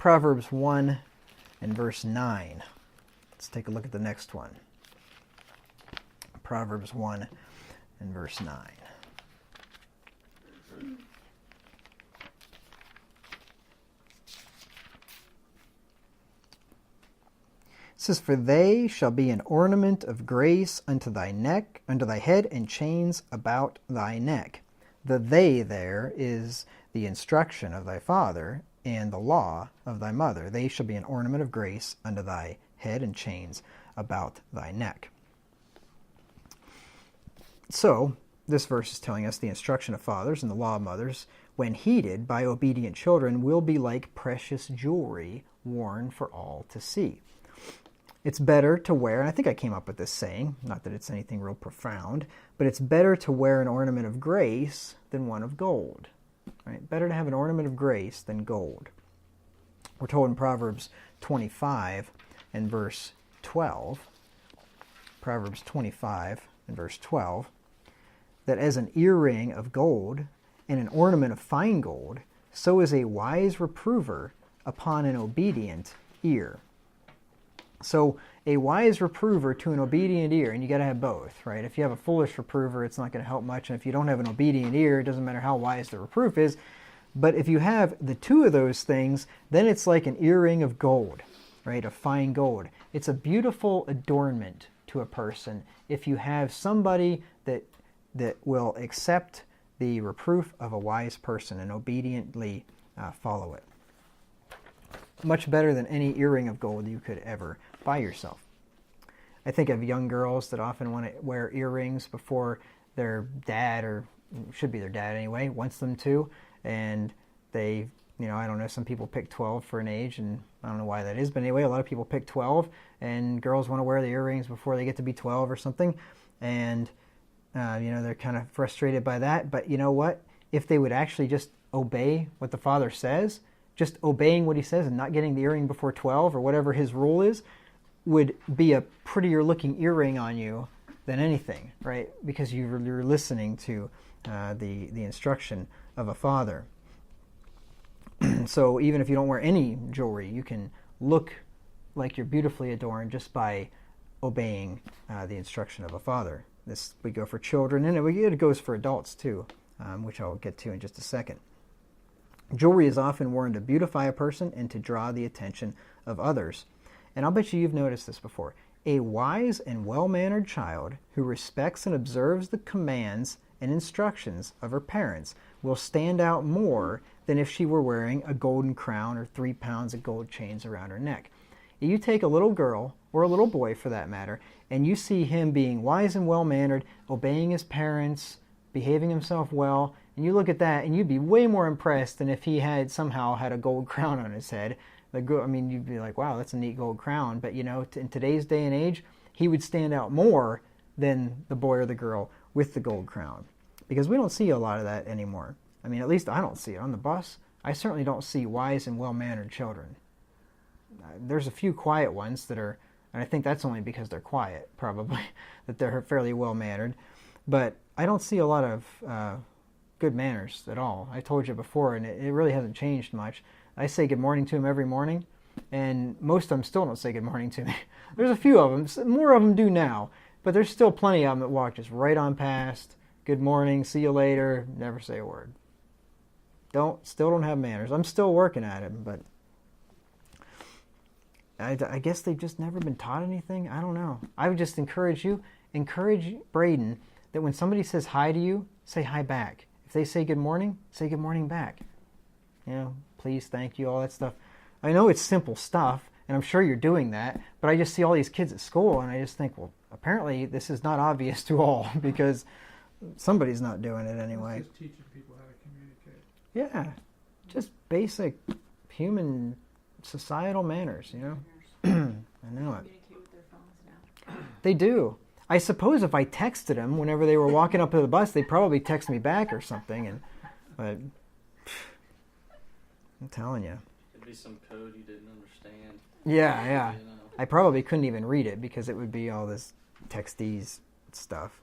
Proverbs 1 and verse 9. Let's take a look at the next one. Proverbs 1 and verse 9. It says, "For they shall be an ornament of grace unto thy neck, unto thy head, and chains about thy neck." The "they" there is the instruction of thy father and the law of thy mother. They shall be an ornament of grace unto thy head, and chains about thy neck. So, this verse is telling us the instruction of fathers and the law of mothers, when heeded by obedient children, will be like precious jewelry worn for all to see. It's better to wear, and I think I came up with this saying, not that it's anything real profound, but it's better to wear an ornament of grace than one of gold. Right? Better to have an ornament of grace than gold. We're told in Proverbs 25 and verse 12, Proverbs 25 and verse 12, that as an earring of gold and an ornament of fine gold, so is a wise reprover upon an obedient ear. So a wise reprover to an obedient ear, and you got to have both, right? If you have a foolish reprover, it's not going to help much, and if you don't have an obedient ear, it doesn't matter how wise the reproof is. But if you have the two of those things, then it's like an earring of gold, right? Of fine gold. It's a beautiful adornment to a person if you have somebody that will accept the reproof of a wise person and obediently follow it. Much better than any earring of gold you could ever buy yourself. I think of young girls that often want to wear earrings before their dad, or should be their dad anyway, wants them to, and they, I don't know, some people pick 12 for an age, and I don't know why that is, but anyway, a lot of people pick 12, and girls want to wear the earrings before they get to be 12 or something, and they're kind of frustrated by that. But you know what? If they would actually just obey what the father says, just obeying what he says and not getting the earring before 12 or whatever his rule is, would be a prettier looking earring on you than anything, right? Because you're listening to the instruction of a father. So even if you don't wear any jewelry, you can look like you're beautifully adorned just by obeying the instruction of a father. This we go for children, and it goes for adults too, which I'll get to in just a second. Jewelry is often worn to beautify a person and to draw the attention of others. And I'll bet you've noticed this before. A wise and well-mannered child who respects and observes the commands and instructions of her parents will stand out more than if she were wearing a golden crown or 3 pounds of gold chains around her neck. You take a little girl, or a little boy for that matter, and you see him being wise and well-mannered, obeying his parents, behaving himself well, and you look at that and you'd be way more impressed than if he had somehow had a gold crown on his head. You'd be like, wow, that's a neat gold crown. But in today's day and age, he would stand out more than the boy or the girl with the gold crown. Because we don't see a lot of that anymore. At least I don't see it. On the bus, I certainly don't see wise and well-mannered children. There's a few quiet ones that are, and I think that's only because they're quiet, probably, that they're fairly well-mannered. But I don't see a lot of good manners at all. I told you before, and it really hasn't changed much. I say good morning to them every morning, and most of them still don't say good morning to me. There's a few of them. More of them do now, but there's still plenty of them that walk just right on past. Good morning, see you later, never say a word. Still don't have manners. I'm still working at it, but I guess they've just never been taught anything. I don't know. I would just encourage Braden, that when somebody says hi to you, say hi back. If they say good morning, say good morning back. Please, thank you, all that stuff. I know it's simple stuff, and I'm sure you're doing that, but I just see all these kids at school, and I just think, well, apparently this is not obvious to all, because somebody's not doing it anyway. It's just teaching people how to communicate. Yeah, just basic human societal manners, I know it. Communicate with their phones now. They do. I suppose if I texted them whenever they were walking up to the bus, they'd probably text me back or something. But I'm telling you. It'd be some code you didn't understand. Yeah. I probably couldn't even read it because it would be all this textese stuff.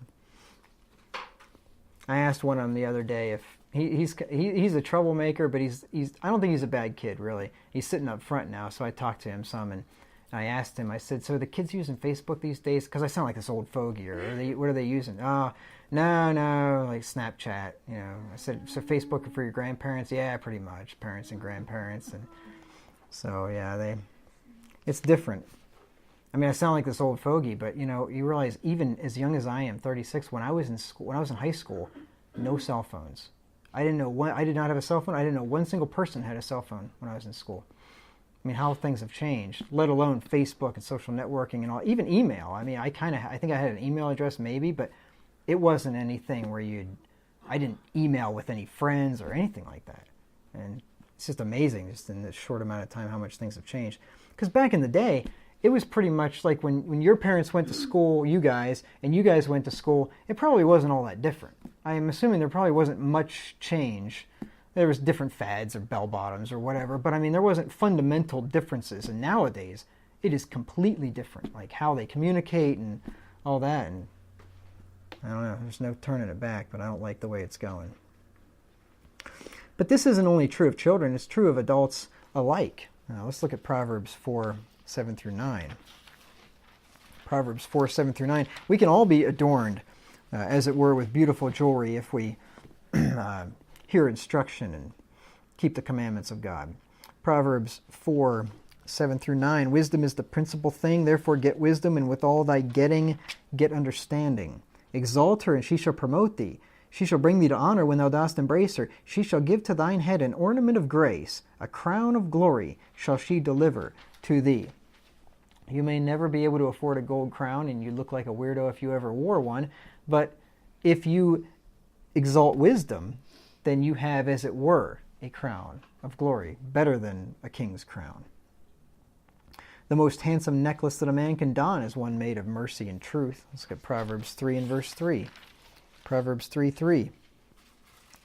I asked one of them the other day if He's a troublemaker, but he's I don't think he's a bad kid, really. He's sitting up front now, so I talked to him some, and I asked him, I said, so are the kids using Facebook these days? Because I sound like this old fogey, or what are they using? Oh, no, like Snapchat, you know. I said, so Facebook for your grandparents? Yeah, pretty much, parents and grandparents. And so, yeah, it's different. I mean, I sound like this old fogey, but, you know, you realize even as young as I am, 36, when I was in school, when I was in high school, no cell phones. I did not have a cell phone. I didn't know one single person had a cell phone when I was in school. I mean, how things have changed, let alone Facebook and social networking and all, even email. I mean, I think I had an email address maybe, but it wasn't anything where I didn't email with any friends or anything like that. And it's just amazing, just in this short amount of time, how much things have changed. Because back in the day, it was pretty much like when your parents went to school, you guys went to school, it probably wasn't all that different. I'm assuming there probably wasn't much change. There was different fads or bell bottoms or whatever, but I mean, there wasn't fundamental differences. And nowadays, it is completely different, like how they communicate and all that. And I don't know, there's no turning it back, but I don't like the way it's going. But this isn't only true of children, it's true of adults alike. Now, let's look at Proverbs 4:7-9. Proverbs 4:7-9. We can all be adorned, as it were, with beautiful jewelry if we hear instruction and keep the commandments of God. Proverbs 4:7-9. Wisdom is the principal thing, therefore get wisdom, and with all thy getting, get understanding. Exalt her, and she shall promote thee. She shall bring thee to honor when thou dost embrace her. She shall give to thine head an ornament of grace, a crown of glory shall she deliver to thee. You may never be able to afford a gold crown, and you look like a weirdo if you ever wore one, but if you exalt wisdom, then you have, as it were, a crown of glory, better than a king's crown. The most handsome necklace that a man can don is one made of mercy and truth. Let's look at Proverbs 3 and verse 3. Proverbs 3:3. It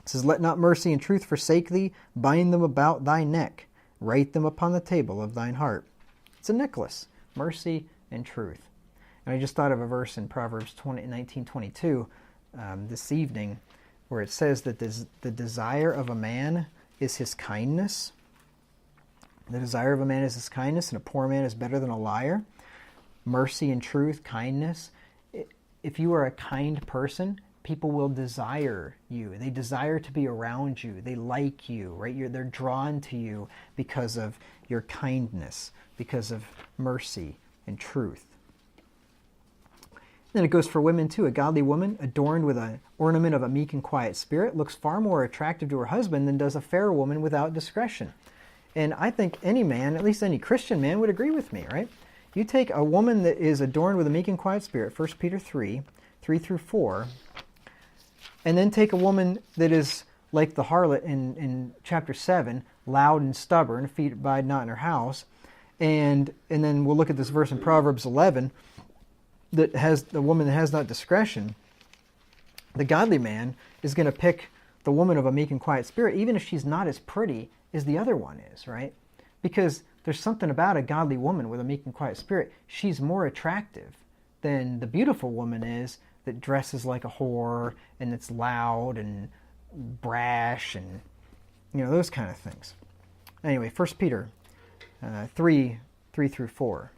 says, let not mercy and truth forsake thee, bind them about thy neck, write them upon the table of thine heart. It's a necklace, mercy and truth. And I just thought of a verse in Proverbs 19:22 this evening, where it says that the desire of a man is his kindness. The desire of a man is his kindness, and a poor man is better than a liar. Mercy and truth, kindness. If you are a kind person, people will desire you. They desire to be around you. They like you, right? They're drawn to you because of your kindness, because of mercy and truth. Then it goes for women too. A godly woman adorned with an ornament of a meek and quiet spirit looks far more attractive to her husband than does a fair woman without discretion. And I think any man, at least any Christian man, would agree with me, right? You take a woman that is adorned with a meek and quiet spirit, 1 Peter 3:3-4, and then take a woman that is like the harlot in chapter 7, loud and stubborn, feet abide not in her house, and then we'll look at this verse in Proverbs 11, that has the woman that has not discretion. The godly man is going to pick the woman of a meek and quiet spirit, even if she's not as pretty as the other one is, right? Because there's something about a godly woman with a meek and quiet spirit. She's more attractive than the beautiful woman is that dresses like a whore and that's loud and brash and, those kind of things. Anyway, 1 Peter 3:3-4.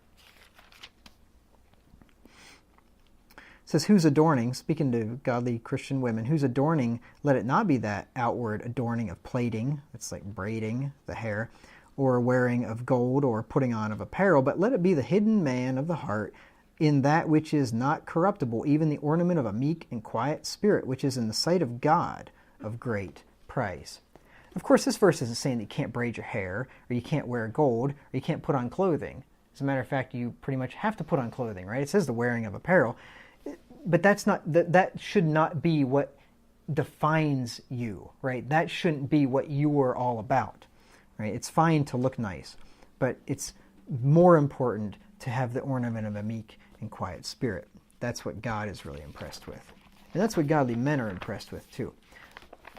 It says, whose adorning, speaking to godly Christian women, whose adorning, let it not be that outward adorning of plaiting, it's like braiding the hair, or wearing of gold, or putting on of apparel, but let it be the hidden man of the heart, in that which is not corruptible, even the ornament of a meek and quiet spirit, which is in the sight of God of great price. Of course, this verse isn't saying that you can't braid your hair, or you can't wear gold, or you can't put on clothing. As a matter of fact, you pretty much have to put on clothing, right? It says the wearing of apparel. But that should not be what defines you, right? That shouldn't be what you are all about, right? It's fine to look nice, but it's more important to have the ornament of a meek and quiet spirit. That's what God is really impressed with. And that's what godly men are impressed with too.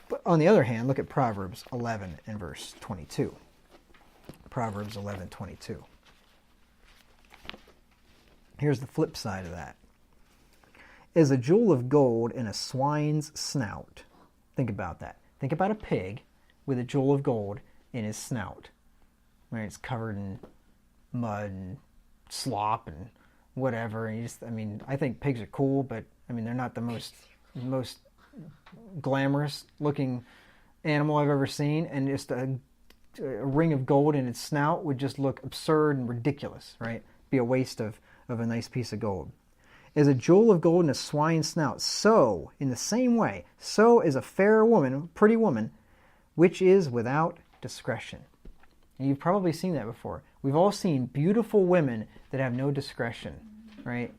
But on the other hand, look at Proverbs 11 and verse 22. Proverbs 11:22. Here's the flip side of that. As a jewel of gold in a swine's snout. Think about that. Think about a pig with a jewel of gold in his snout. Right? It's covered in mud and slop and whatever. And I think pigs are cool, but they're not the most glamorous looking animal I've ever seen. And just a ring of gold in its snout would just look absurd and ridiculous, right? Be a waste of a nice piece of gold. As a jewel of gold in a swine's snout, so, in the same way, so is a fair woman, pretty woman, which is without discretion. And you've probably seen that before. We've all seen beautiful women that have no discretion, right?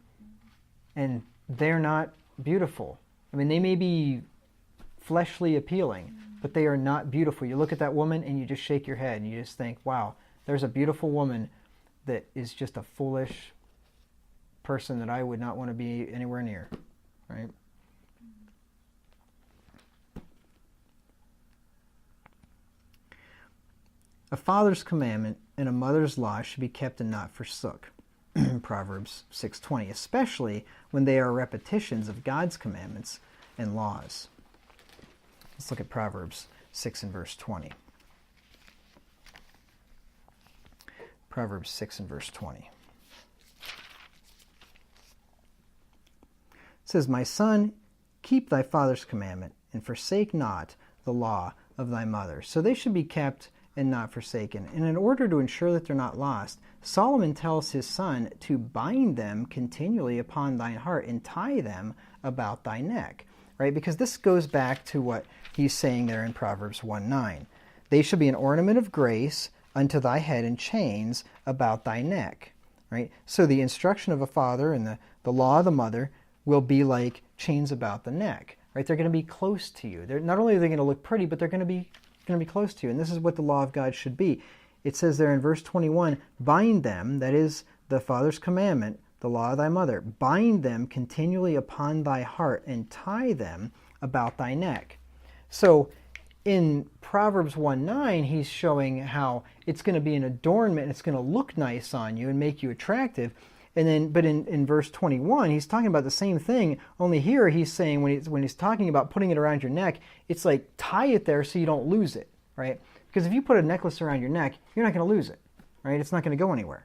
And they're not beautiful. They may be fleshly appealing, but they are not beautiful. You look at that woman and you just shake your head and you just think, wow, there's a beautiful woman that is just a foolish person that I would not want to be anywhere near, right? A father's commandment and a mother's law should be kept and not forsook. Proverbs 6:20, especially when they are repetitions of God's commandments and laws. Let's look at Proverbs 6 and verse 20. Proverbs 6 and verse 20. It says, "My son, keep thy father's commandment, and forsake not the law of thy mother." So they should be kept and not forsaken. And in order to ensure that they're not lost, Solomon tells his son to bind them continually upon thine heart and tie them about thy neck. Right? Because this goes back to what he's saying there in Proverbs 1:9. They shall be an ornament of grace unto thy head and chains about thy neck. Right? So the instruction of a father and the law of the mother will be like chains about the neck. Right? They're going to be close to you. They're not only are they going to look pretty, but they're going to be close to you. And this is what the law of God should be. It says there in verse 21, bind them, that is the father's commandment, the law of thy mother, bind them continually upon thy heart and tie them about thy neck. So in Proverbs 1:9, he's showing how it's going to be an adornment, it's going to look nice on you and make you attractive. But in verse 21, he's talking about the same thing, only here he's saying when he's talking about putting it around your neck, it's like tie it there so you don't lose it, right? Because if you put a necklace around your neck, you're not going to lose it, right? It's not going to go anywhere.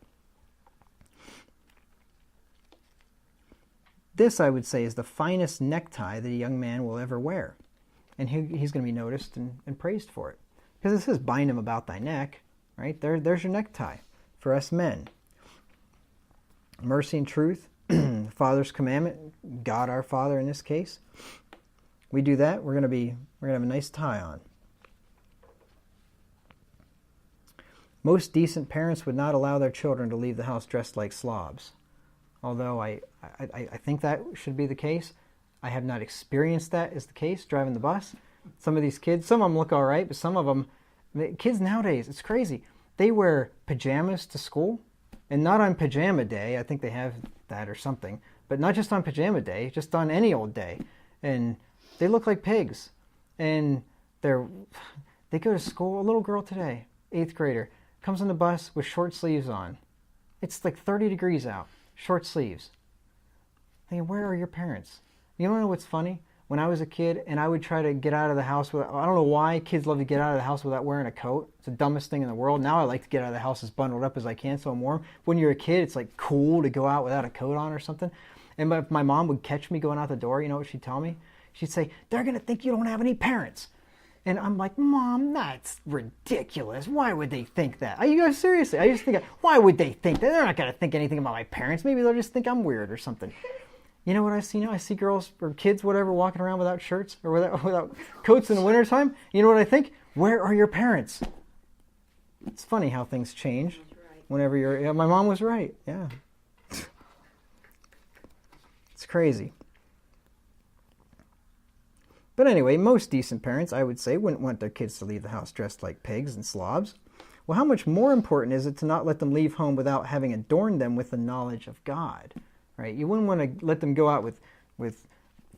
This, I would say, is the finest necktie that a young man will ever wear. And he's going to be noticed and praised for it. Because it says, bind him about thy neck, right? There's your necktie for us men. Mercy and truth, Father's commandment, God our Father in this case. We do that, we're going to have a nice tie on. Most decent parents would not allow their children to leave the house dressed like slobs. Although I think that should be the case. I have not experienced that as the case driving the bus. Some of these kids, some of them look all right, but some of them, kids nowadays, it's crazy. They wear pajamas to school, and not on pajama day. I think they have that or something, but not just on pajama day, just on any old day. And they look like pigs. And they go to school. A little girl today, 8th grader, comes on the bus with short sleeves on. It's like 30 degrees out, short sleeves. Thinking, where are your parents? You don't know what's funny? When I was a kid and I would try to get out of the house without, I don't know why kids love to get out of the house without wearing a coat. It's the dumbest thing in the world. Now I like to get out of the house as bundled up as I can so I'm warm. When you're a kid, it's like cool to go out without a coat on or something. And if my mom would catch me going out the door, you know what she'd tell me? She'd say, they're going to think you don't have any parents. And I'm like, Mom, that's ridiculous. Why would they think that? You guys, seriously, I just think, why would they think that? They're not going to think anything about my parents. Maybe they'll just think I'm weird or something. You know what I see now? I see girls or kids, whatever, walking around without shirts or without coats in the wintertime. You know what I think? Where are your parents? It's funny how things change whenever you're... Yeah, my mom was right. Yeah. It's crazy. But anyway, most decent parents, I would say, wouldn't want their kids to leave the house dressed like pigs and slobs. Well, how much more important is it to not let them leave home without having adorned them with the knowledge of God? Right? You wouldn't want to let them go out with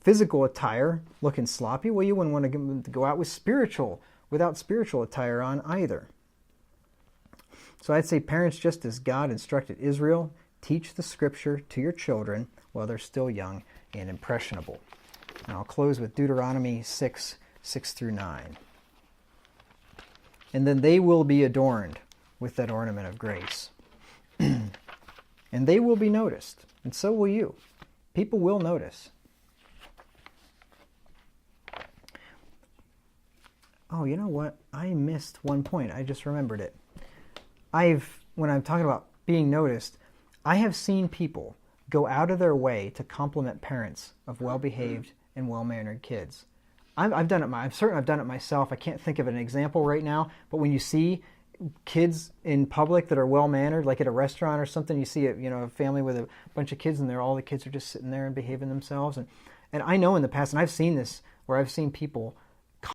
physical attire looking sloppy. Well, you wouldn't want them to go out without spiritual attire on either. So I'd say parents, just as God instructed Israel, teach the scripture to your children while they're still young and impressionable. And I'll close with Deuteronomy 6:6-9. And then they will be adorned with that ornament of grace. And they will be noticed. And so will you. People will notice. Oh, you know what? I missed one point. I just remembered it. When I'm talking about being noticed, I have seen people go out of their way to compliment parents of well-behaved and well-mannered kids. I've done it. I'm certain I've done it myself. I can't think of an example right now. But when you see kids in public that are well-mannered, like at a restaurant or something, you see a family with a bunch of kids, and all the kids are just sitting there and behaving themselves. And I know in the past, and I've seen this, where I've seen people